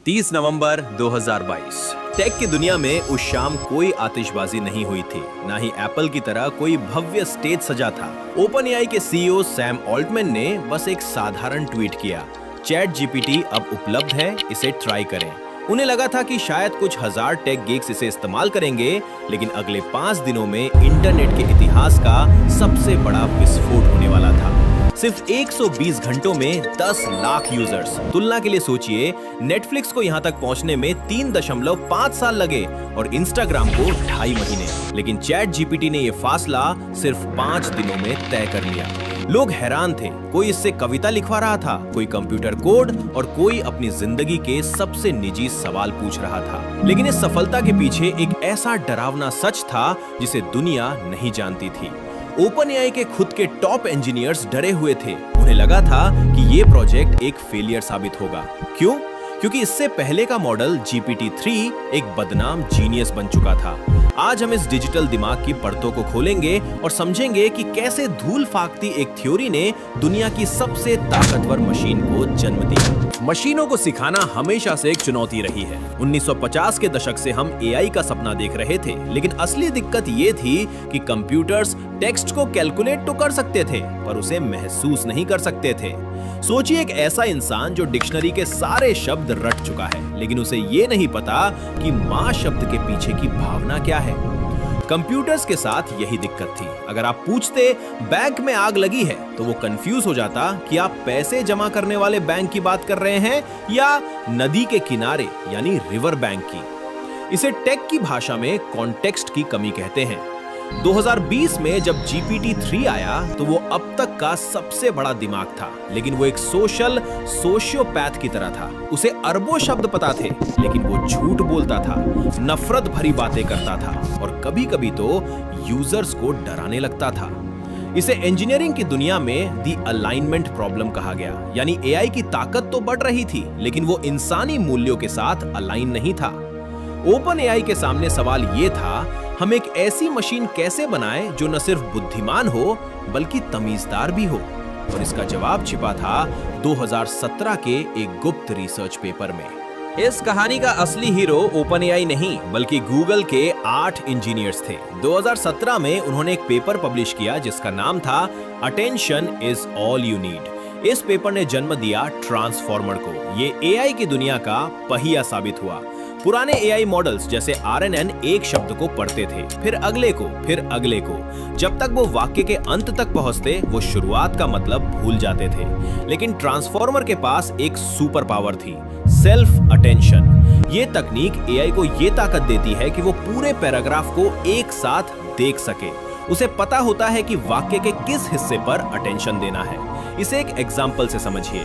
30 नवंबर 2022। Take की दुनिया में उस शाम कोई आतिशबाजी नहीं हुई थी, ना ही एप्पल की तरह कोई भव्य स्टेज सजा था। ओपन एआई के सीईओ सैम ऑल्टमैन ने बस एक साधारण ट्वीट किया, चैट जीपीटी अब उपलब्ध है, इसे ट्राई करें। उन्हें लगा था कि शायद कुछ हजार टेक गीक्स इसे इस्तेमाल करेंगे, लेकिन अगले 5 दिनों में इंटरनेट के इतिहास का सबसे बड़ा विस्फोट होने वाला था। सिर्फ 120 घंटों में 10 लाख यूजर्स। तुलना के लिए सोचिए, नेटफ्लिक्स को यहां तक पहुंचने में 3.5 साल लगे और इंस्टाग्राम को 2.5 महीने। लेकिन चैट जीपीटी ने यह फासला सिर्फ 5 दिनों में तय कर लिया। लोग हैरान थे, कोई इससे कविता लिखवा रहा था, कोई कंप्यूटर कोड और कोई अपनी जिंदगी के सबसे निजी सवाल पूछ रहा था। लेकिन इस सफलता के पीछे एक ऐसा डरावना सच था जिसे दुनिया नहीं जानती थी। ओपन एआई के खुद के टॉप इंजीनियर्स डरे हुए थे। उन्हें लगा था कि ये प्रोजेक्ट एक फेलियर साबित होगा। क्यों? क्योंकि इससे पहले का मॉडल GPT-3 एक बदनाम जीनियस बन चुका था। आज हम इस डिजिटल दिमाग की परतों को खोलेंगे और समझेंगे कि कैसे धूल फाकती एक थ्योरी ने दुनिया की सबसे ताकतवर मशीन को जन्म दिया। मशीनों को सिखाना हमेशा से एक चुनौती रही है। 1950 के दशक से हम एआई का सपना देख रहे थे, लेकिन असली दिक्कत ये थी कि कंप्यूटर्स टेक्स्ट को कैलकुलेट तो कर सकते थे, पर उसे महसूस नहीं कर सकते थे। सोचिए, एक ऐसा इंसान जो डिक्शनरी के सारे शब्द रट चुका है, लेकिन उसे ये नहीं पता कि माँ शब्द के पीछे की भावना क्या है। कंप्यूटर्स के साथ यही दिक्कत थी। अगर आप पूछते बैंक में आग लगी है, तो वो कंफ्यूज हो जाता कि आप पैसे जमा करने वाले बैंक की बात कर रहे हैं या नदी के किनारे यानी रिवर बैंक की। इसे टेक की भाषा में कॉन्टेक्स्ट की कमी कहते हैं। 2020 में जब GPT-3 आया तो वो अब तक का सबसे बड़ा दिमाग था, लेकिन वो एक सोशियोपैथ की तरह था। उसे अरबों शब्द पता थे, लेकिन वो झूठ बोलता था, नफरत भरी बातें करता था और कभी-कभी तो यूजर्स को डराने लगता था। इसे इंजीनियरिंग की दुनिया में द अलाइनमेंट प्रॉब्लम कहा गया, यानी एआई की ताकत तो बढ़ रही थी, लेकिन वो इंसानी मूल्यों के साथ अलाइन नहीं था। ओपन एआई के सामने सवाल ये था, हम एक ऐसी मशीन कैसे बनाएं जो न सिर्फ बुद्धिमान हो बल्कि तमीजदार भी हो। और इसका जवाब छिपा था 2017 के एक गुप्त रिसर्च पेपर में। इस कहानी का असली हीरो ओपन एआई नहीं बल्कि गूगल के 8 इंजीनियर्स थे। 2017 में उन्होंने एक पेपर पब्लिश किया जिसका नाम था attention is all you need. इस पेपर ने जन्म दिया ट्रांसफॉर्मर को। ये एआई की दुनिया का पहिया साबित हुआ। पुराने एआई मॉडल्स जैसे RNN एक शब्द को पढ़ते थे, फिर अगले को, फिर अगले को। जब तक वो वाक्य के अंत तक पहुंचते, वो शुरुआत का मतलब भूल जाते थे। लेकिन ट्रांसफॉर्मर के पास एक सुपर पावर थी, सेल्फ अटेंशन। ये तकनीक एआई को ये ताकत देती है कि वो पूरे पैराग्राफ को एक साथ देख सके। उसे पता होता है कि वाक्य के किस हिस्से पर अटेंशन देना है। इसे एक एग्जाम्पल से समझिए।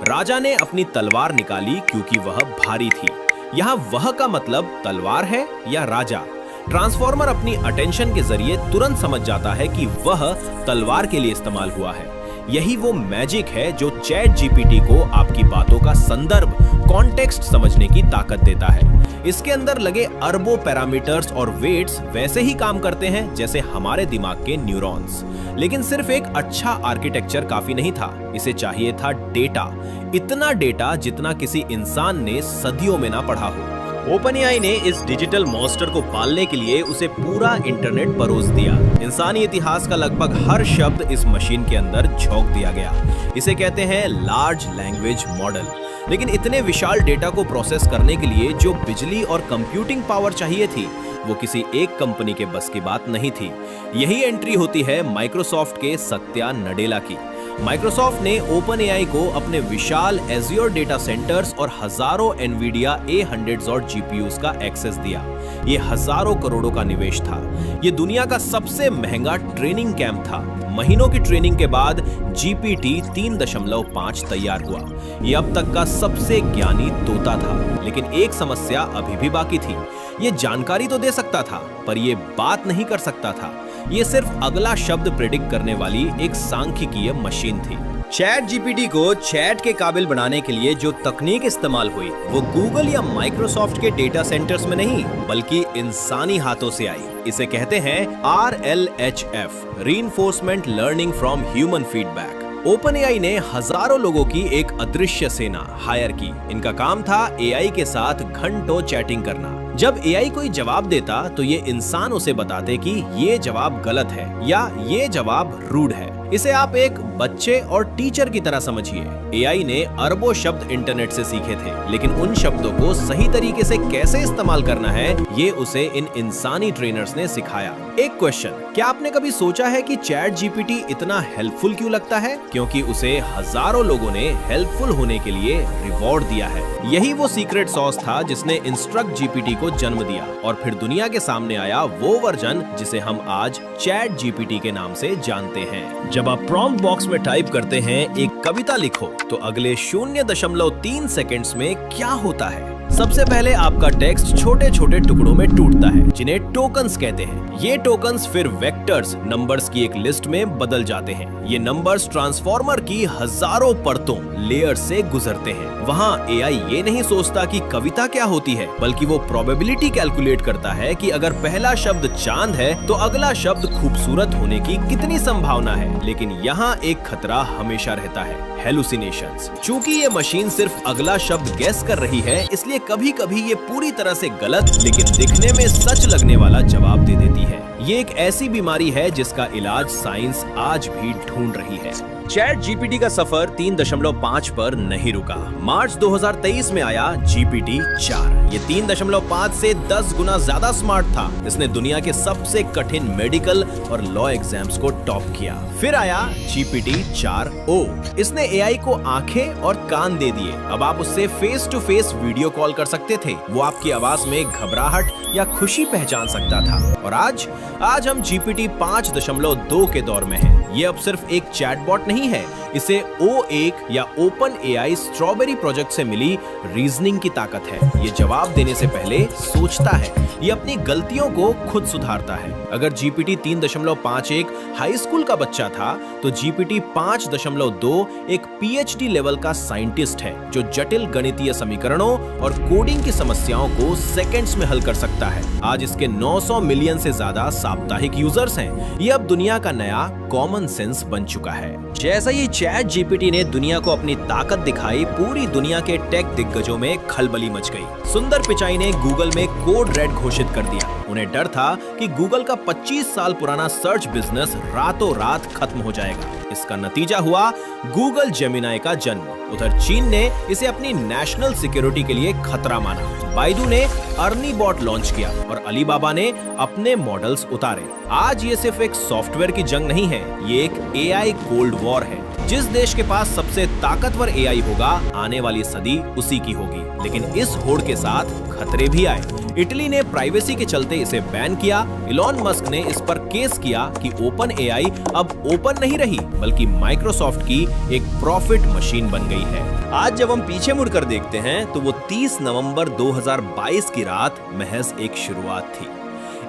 राजा ने अपनी तलवार निकाली क्योंकि वह भारी थी। यहाँ वह का मतलब तलवार है या राजा। ट्रांसफॉर्मर अपनी अटेंशन के जरिए तुरंत समझ जाता है कि वह तलवार के लिए इस्तेमाल हुआ है। यही वो मैजिक है जो चैट जीपीटी को आपकी बातों का संदर्भ, कॉन्टेक्स्ट समझने की ताकत देता है। इसके अंदर लगे अरबों पैरामीटर्स और वेट्स वैसे ही काम करते हैं जैसे हमारे दिमाग के न्यूरॉन्स। लेकिन सिर्फ एक अच्छा आर्किटेक्चर काफी नहीं था, इसे चाहिए था डेटा। इतना डेटा जितना किसी इंसान ने सदियों में ना पढ़ा हो। ओपन एआई ने इस डिजिटल मॉन्स्टर को पालने के लिए उसे पूरा इंटरनेट परोस दिया। इंसानी इतिहास का लगभग हर शब्द इस मशीन के अंदर झोंक दिया गया। इसे कहते हैं लार्ज लैंग्वेज मॉडल। लेकिन इतने विशाल डेटा को प्रोसेस करने के लिए जो बिजली और कंप्यूटिंग पावर चाहिए थी, वो किसी एक कंपनी के बस की बात नहीं थी। यही एंट्री होती है माइक्रोसॉफ्ट के सत्या नडेला की। माइक्रोसॉफ्ट ने ओपन एआई को अपने विशाल एज्योर डेटा सेंटर्स और हजारों एनवीडिया A100s और GPUs का एक्सेस दिया। ये हजारों करोड़ों का निवेश था। ये दुनिया का सबसे महंगा ट्रेनिंग कैंप था। महीनों की ट्रेनिंग के बाद GPT 3.5 तैयार हुआ। ये अब तक का सबसे ज्ञानी तोता था। लेकिन एक समस्या अभी भी बाकी थी। ये जानकारी तो दे सकता था, पर ये बात नहीं कर सकता था। ये सिर्फ अगला शब्द प्रेडिक्ट करने वाली एक सांख्यिकीय मशीन थी। चैट जीपीटी को चैट के काबिल बनाने के लिए जो तकनीक इस्तेमाल हुई, वो गूगल या माइक्रोसॉफ्ट के डेटा सेंटर्स में नहीं बल्कि इंसानी हाथों से आई। इसे कहते हैं RLHF, reinforcement learning from human feedback. OpenAI ने हजारों लोगों की एक अदृश्य सेना हायर की। इनका काम था AI के साथ घंटों चैटिंग करना। जब AI कोई जवाब देता तो ये इंसान उसे बताते कि ये जवाब गलत है या ये जवाब रूड है। इसे आप एक बच्चे और टीचर की तरह समझिए। AI ने अरबों शब्द इंटरनेट से सीखे थे, लेकिन उन शब्दों को सही तरीके से कैसे इस्तेमाल करना है ये उसे इन इंसानी ट्रेनर्स ने सिखाया। एक क्वेश्चन, क्या आपने कभी सोचा है कि चैट जीपीटी इतना हेल्पफुल क्यों लगता है? क्योंकि उसे हजारों लोगों ने हेल्पफुल होने के लिए रिवॉर्ड दिया है। यही वो सीक्रेट सॉस था जिसने इंस्ट्रक्ट जीपीटी को जन्म दिया और फिर दुनिया के सामने आया वो वर्जन जिसे हम आज चैट जीपीटी के नाम से जानते हैं। जब आप प्रॉम्प्ट बॉक्स में टाइप करते हैं एक कविता लिखो तो अगले 0.3 सेकंड्स में क्या होता है? सबसे पहले आपका टेक्स्ट छोटे छोटे टुकड़ों में टूटता है जिन्हें टोकन्स कहते हैं। ये टोकन्स फिर वेक्टर्स नंबर्स की एक लिस्ट में बदल जाते हैं। ये नंबर्स ट्रांसफॉर्मर की हजारों परतों लेयर से गुजरते हैं। वहाँ AI ये नहीं सोचता कि कविता क्या होती है, बल्कि वो प्रोबेबिलिटी कैलकुलेट करता है कि अगर पहला शब्द चांद है तो अगला शब्द खूबसूरत होने की कितनी संभावना है। लेकिन यहाँ एक खतरा हमेशा रहता है, हेलुसिनेशंस। चूंकि ये मशीन सिर्फ अगला शब्द गेस कर रही है, इसलिए कभी कभी ये पूरी तरह से गलत लेकिन दिखने में सच लगने वाला जवाब दे देती है। ये एक ऐसी बीमारी है जिसका इलाज साइंस आज भी ढूंढ रही है। चैट जीपीटी का सफर 3.5 पर नहीं रुका। मार्च 2023 में आया GPT 4। ये 3.5 से 10 गुना ज्यादा स्मार्ट था। इसने दुनिया के सबसे कठिन मेडिकल और लॉ एग्जाम्स को टॉप किया। फिर आया GPT 4o। इसने AI को आंखें और कान दे दिए। अब आप उससे face to face video call कर सकते थे। वो आपकी आवाज में घबराहट या खुशी पहचान सकता था। और आज हम GPT 5.2 के दौर में हैं। ये अब सिर्फ एक चैटबॉट नहीं है, इसे O1 या OpenAI स्ट्रॉबेरी प्रोजेक्ट से मिली रीजनिंग की ताकत है। ये जवाब देने से पहले सोचता है, ये अपनी गलतियों को खुद सुधारता है। अगर GPT 3.5 एक हाई स्कूल का बच्चा था, तो GPT 5.2 एक PhD लेवल का साइंटिस्ट है जो जटिल गणितीय समीकरणों और कोडिंग की समस्याओं को सेकंड्स में हल कर सकता है। आज इसके 900 मिलियन से ज्यादा साप्ताहिक यूजर्स हैं। ये अब दुनिया का नया कॉमन सेंस बन चुका है। जैसा ही चैट जीपीटी ने दुनिया को अपनी ताकत दिखाई, पूरी दुनिया के टेक दिग्गजों में खलबली मच गई। सुंदर पिचाई ने गूगल में कोड रेड घोषित कर दिया। उन्हें डर था कि गूगल का 25 साल पुराना सर्च बिजनेस रातों रात खत्म हो जाएगा। इसका नतीजा हुआ गूगल जेमिनाई का जन्म। उधर चीन ने इसे अपनी नेशनल सिक्योरिटी के लिए खतरा माना। बाइडू ने अर्नी बॉट लॉन्च किया और अलीबाबा ने अपने मॉडल्स उतारे। आज ये सिर्फ एक सॉफ्टवेयर की जंग नहीं है, ये एक AI कोल्ड वॉर है। जिस देश के पास सबसे ताकतवर AI होगा, आने वाली सदी उसी की होगी। लेकिन इस होड़ के साथ खतरे भी आए। इटली ने प्राइवेसी के चलते इसे बैन किया। इलॉन मस्क ने इस पर केस किया कि OpenAI अब ओपन नहीं रही, बल्कि माइक्रोसॉफ्ट की एक प्रॉफिट मशीन बन गई है। आज जब हम पीछे मुड़कर देखते हैं तो वो 30 नवंबर 2022 की रात महज एक शुरुआत थी।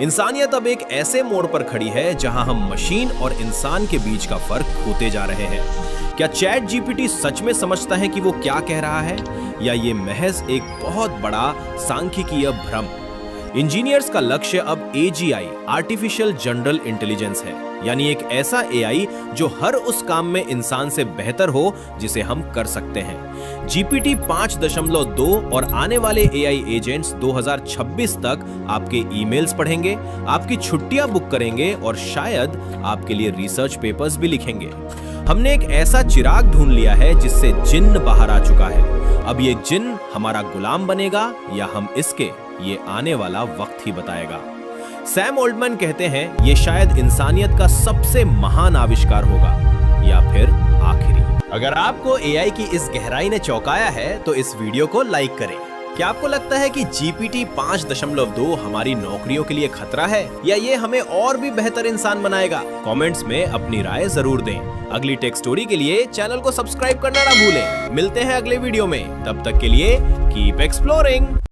इंसानियत अब एक ऐसे मोड़ पर खड़ी है जहां हम मशीन और इंसान के बीच का फर्क खोते जा रहे हैं। क्या चैट जीपीटी सच में समझता है कि वो क्या कह रहा है, या ये महज एक बहुत बड़ा सांख्यिकीय भ्रम? इंजीनियर्स का लक्ष्य अब AGI, आर्टिफिशियल जनरल इंटेलिजेंस है, यानी एक ऐसा AI जो हर उस काम में इंसान से बेहतर हो जिसे हम कर सकते हैं। GPT 5.2 और आने वाले AI एजेंट्स 2026 तक आपके ईमेल्स पढ़ेंगे, आपकी छुट्टियां बुक करेंगे और शायद आपके लिए रिसर्च पेपर्स भी लिखेंगे। हमने एक ऐसा चिराग ढूंढ लिया है जिससे जिन्न बाहर आ चुका है। अब ये जिन्न हमारा गुलाम बनेगा या हम इसके, ये आने वाला वक्त ही बताएगा। सैम ऑल्टमैन कहते हैं ये शायद इंसानियत का सबसे महान आविष्कार होगा, या फिर आखिरी। अगर आपको AI की इस गहराई ने चौंकाया है तो इस वीडियो को लाइक करें। क्या आपको लगता है कि GPT 5.2 हमारी नौकरियों के लिए खतरा है, या ये हमें और भी बेहतर इंसान बनाएगा? कमेंट्स में अपनी राय जरूर दें। अगली टेक स्टोरी के लिए चैनल को सब्सक्राइब करना ना भूलें। मिलते हैं अगले वीडियो में, तब तक के लिए कीप एक्सप्लोरिंग।